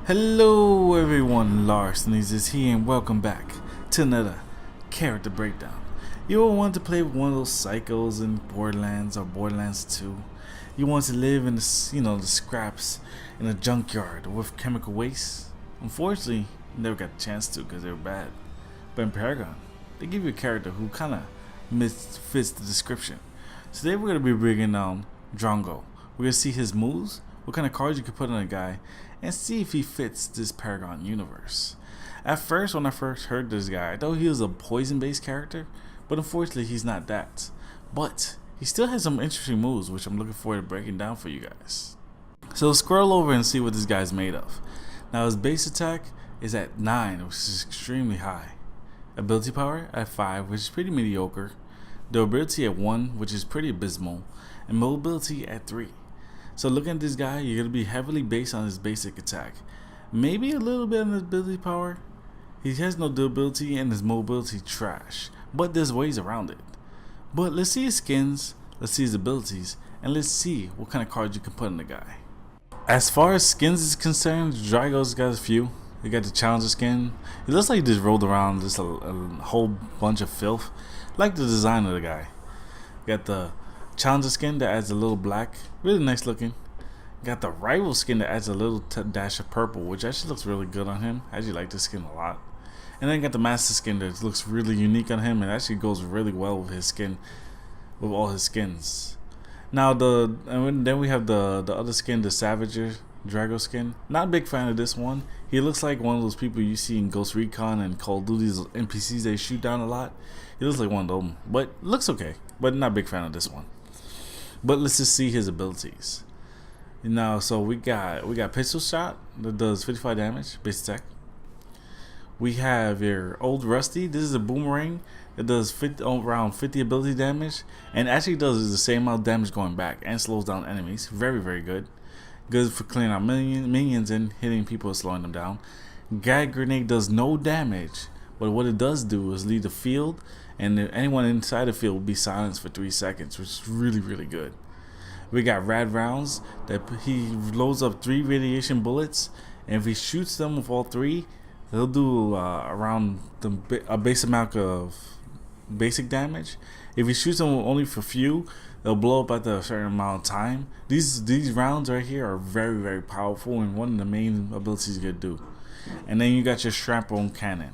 Hello everyone, Larcenies is here and welcome back to another character breakdown. You all want to play with one of those psychos in Borderlands or Borderlands 2. You want to live in the scraps in a junkyard with chemical waste. Unfortunately, you never got a chance to because they were bad. But in Paragon, they give you a character who kind of fits the description. Today we're going to be bringing down Drongo. We're going to see his moves, what kind of cards you can put on a guy, and see if he fits this Paragon universe. At first, when I first heard this guy, I thought he was a poison-based character, but unfortunately he's not that. But he still has some interesting moves, which I'm looking forward to breaking down for you guys. So scroll over and see what this guy's made of. Now his base attack is at 9, which is extremely high. Ability power at 5, which is pretty mediocre. Durability at 1, which is pretty abysmal. And mobility at 3. So looking at this guy, you're going to be heavily based on his basic attack. Maybe a little bit on his ability power. He has no durability and his mobility trash. But there's ways around it. But let's see his skins, let's see his abilities, and let's see what kind of cards you can put in the guy. As far as skins is concerned, Drongo's got a few. He got the Challenger skin. It looks like he just rolled around just a whole bunch of filth. I like the design of the guy. Got the Challenger skin that adds a little black, really nice looking. Got the Rival skin that adds a little dash of purple, which actually looks really good on him. I actually like this skin a lot. And then got the Master skin that looks really unique on him and actually goes really well with his skin, with all his skins. Now then we have the other skin, the Savager Drongo skin. Not a big fan of this one. He looks like one of those people you see in Ghost Recon and Call of Duty's NPCs they shoot down a lot. He looks like one of them, but looks okay. But not a big fan of this one. But let's just see his abilities. Now, so we got pistol shot that does 55 damage, base attack. We have your old Rusty. This is a boomerang that does around 50 ability damage, and actually does the same amount of damage going back and slows down enemies. Very, very good. Good for clearing out minions and hitting people and slowing them down. Gag grenade does no damage, but what it does do is leave the field, and anyone inside the field will be silenced for 3 seconds, which is really, really good. We got rad rounds that he loads up 3 radiation bullets, and if he shoots them with all 3, he'll do around a base amount of basic damage. If he shoots them only for few, they'll blow up at a certain amount of time. These rounds right here are very, very powerful, and one of the main abilities you can do. And then you got your strap-on cannon.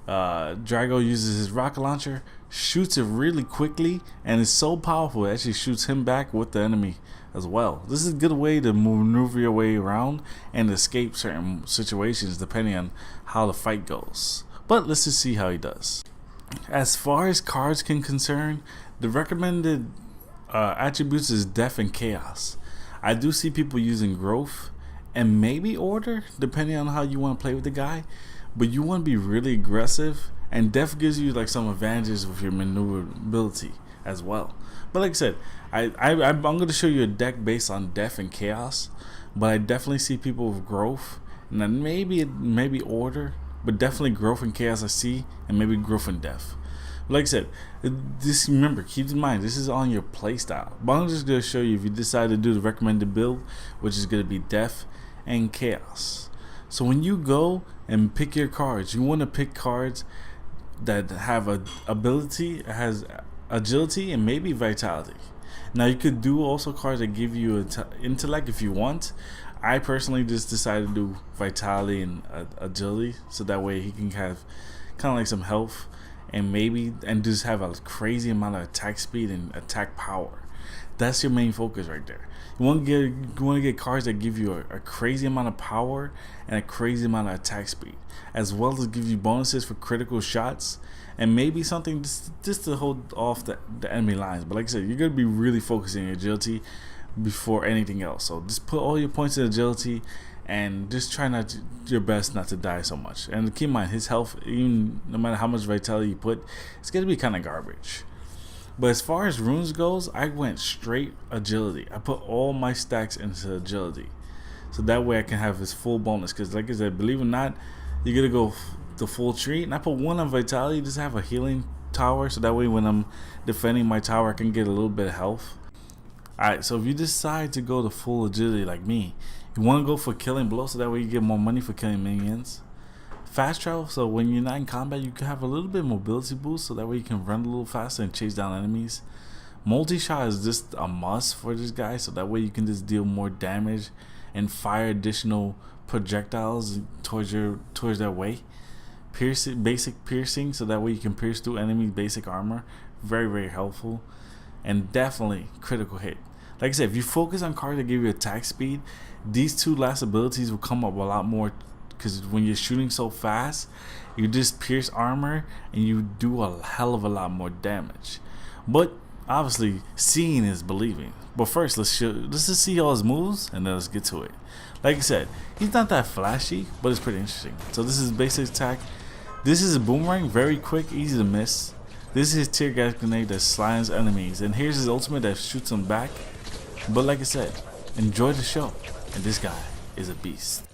Drongo uses his rocket launcher, shoots it really quickly, and it's so powerful it actually shoots him back with the enemy as well. This is a good way to maneuver your way around and escape certain situations depending on how the fight goes. But let's just see how he does. As far as cards can concern, the recommended attributes is Death and Chaos. I do see people using Growth and maybe Order depending on how you want to play with the guy. But you want to be really aggressive, and Death gives you like some advantages with your maneuverability as well. But like I said, I'm going to show you a deck based on Death and Chaos, but I definitely see people with Growth, and then maybe Order, but definitely Growth and Chaos I see, and maybe Growth and Death. But like I said, just remember, keep in mind, this is on your playstyle. But I'm just going to show you if you decide to do the recommended build, which is going to be Death and Chaos. So when you go and pick your cards, you want to pick cards that have a ability, has agility, and maybe vitality. Now you could do also cards that give you intellect if you want. I personally just decided to do vitality and agility, so that way he can have kind of like some health and just have a crazy amount of attack speed and attack power. That's your main focus right there. You want to get cards that give you a crazy amount of power and a crazy amount of attack speed, as well as give you bonuses for critical shots and maybe something just to hold off the enemy lines. But like I said, you're going to be really focusing on agility before anything else. So just put all your points in agility and just try your best not to die so much. And keep in mind, his health, even no matter how much vitality you put, it's going to be kind of garbage. But as far as runes goes, I went straight agility. I put all my stacks into agility, so that way I can have his full bonus. Because like I said, believe it or not, you're gonna go the full treat. And I put 1 on vitality, just have a healing tower, so that way when I'm defending my tower, I can get a little bit of health. Alright, so if you decide to go the full agility like me, You want to go for killing blows so that way you get more money for killing minions. Fast travel, so when you're not in combat, you can have a little bit of mobility boost so that way you can run a little faster and chase down enemies. Multi-shot is just a must for this guy, so that way you can just deal more damage and fire additional projectiles towards their way. Basic piercing, so that way you can pierce through enemy basic armor. Very, very helpful. And definitely critical hit. Like I said, if you focus on cards that give you attack speed, these two last abilities will come up a lot more, because when you're shooting so fast, you just pierce armor and you do a hell of a lot more damage. But obviously, seeing is believing. But first, let's just see all his moves and then let's get to it. Like I said, he's not that flashy, but it's pretty interesting. So this is basic attack. This is a boomerang, very quick, easy to miss. This is his tear gas grenade that slimes enemies, and here's his ultimate that shoots them back. But like I said, enjoy the show, and this guy is a beast.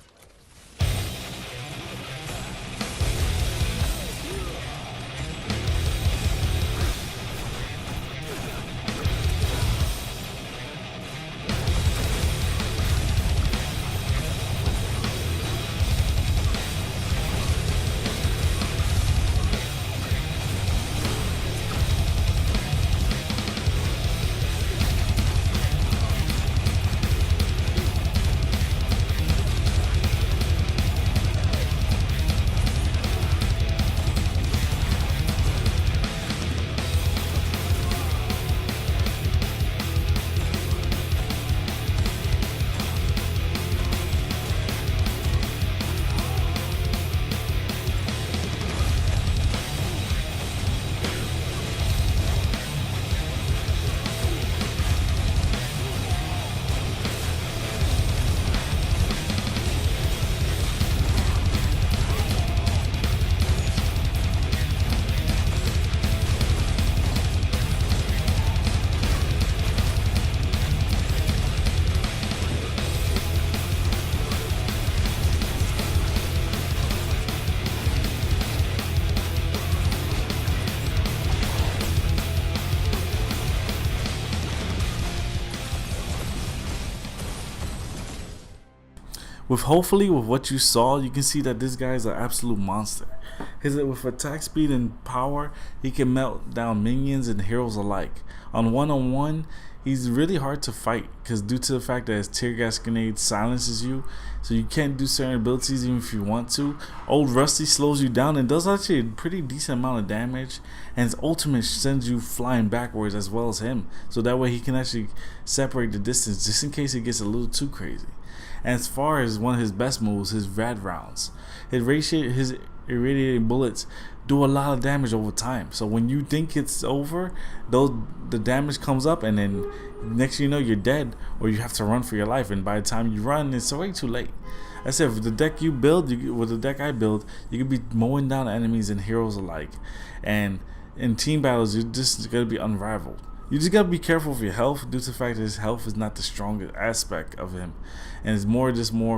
Hopefully with what you saw, you can see that this guy is an absolute monster. With attack speed and power, he can melt down minions and heroes alike. On one, he's really hard to fight, because due to the fact that his tear gas grenade silences you, so you can't do certain abilities even if you want to. Old Rusty slows you down and does actually a pretty decent amount of damage, and his ultimate sends you flying backwards as well as him, so that way he can actually separate the distance just in case it gets a little too crazy. And as far as one of his best moves, his rad rounds, his irradiating bullets do a lot of damage over time. So when you think it's over, the damage comes up, and then next thing you know, you're dead, or you have to run for your life. And by the time you run, it's already too late. I said, with the deck you build, with the deck I build, you could be mowing down enemies and heroes alike. And in team battles, you're just gonna be unrivaled. You just gotta be careful of your health, due to the fact that his health is not the strongest aspect of him, and it's more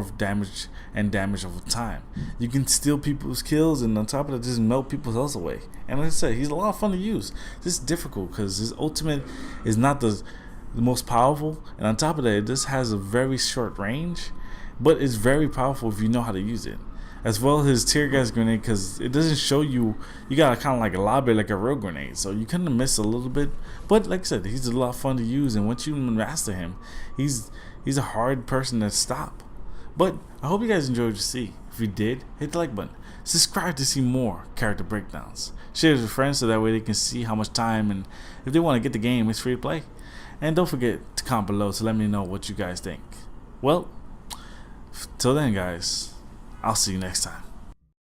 of damage and damage over time. You can steal people's kills, and on top of that, just melt people's health away. And like I said, he's a lot of fun to use. This is difficult because his ultimate is not the most powerful, and on top of that, it just has a very short range, but it's very powerful if you know how to use it. As well as his tear gas grenade, because it doesn't show you gotta kind of like lob it like a real grenade, so you kind of miss a little bit. But like I said, he's a lot of fun to use, and once you master him, he's a hard person to stop. But I hope you guys enjoyed what you see. If you did, hit the like button, subscribe to see more character breakdowns, share with friends so that way they can see how much time, and if they want to get the game, it's free to play. And don't forget to comment below to let me know what you guys think. Well, till then guys, I'll see you next time.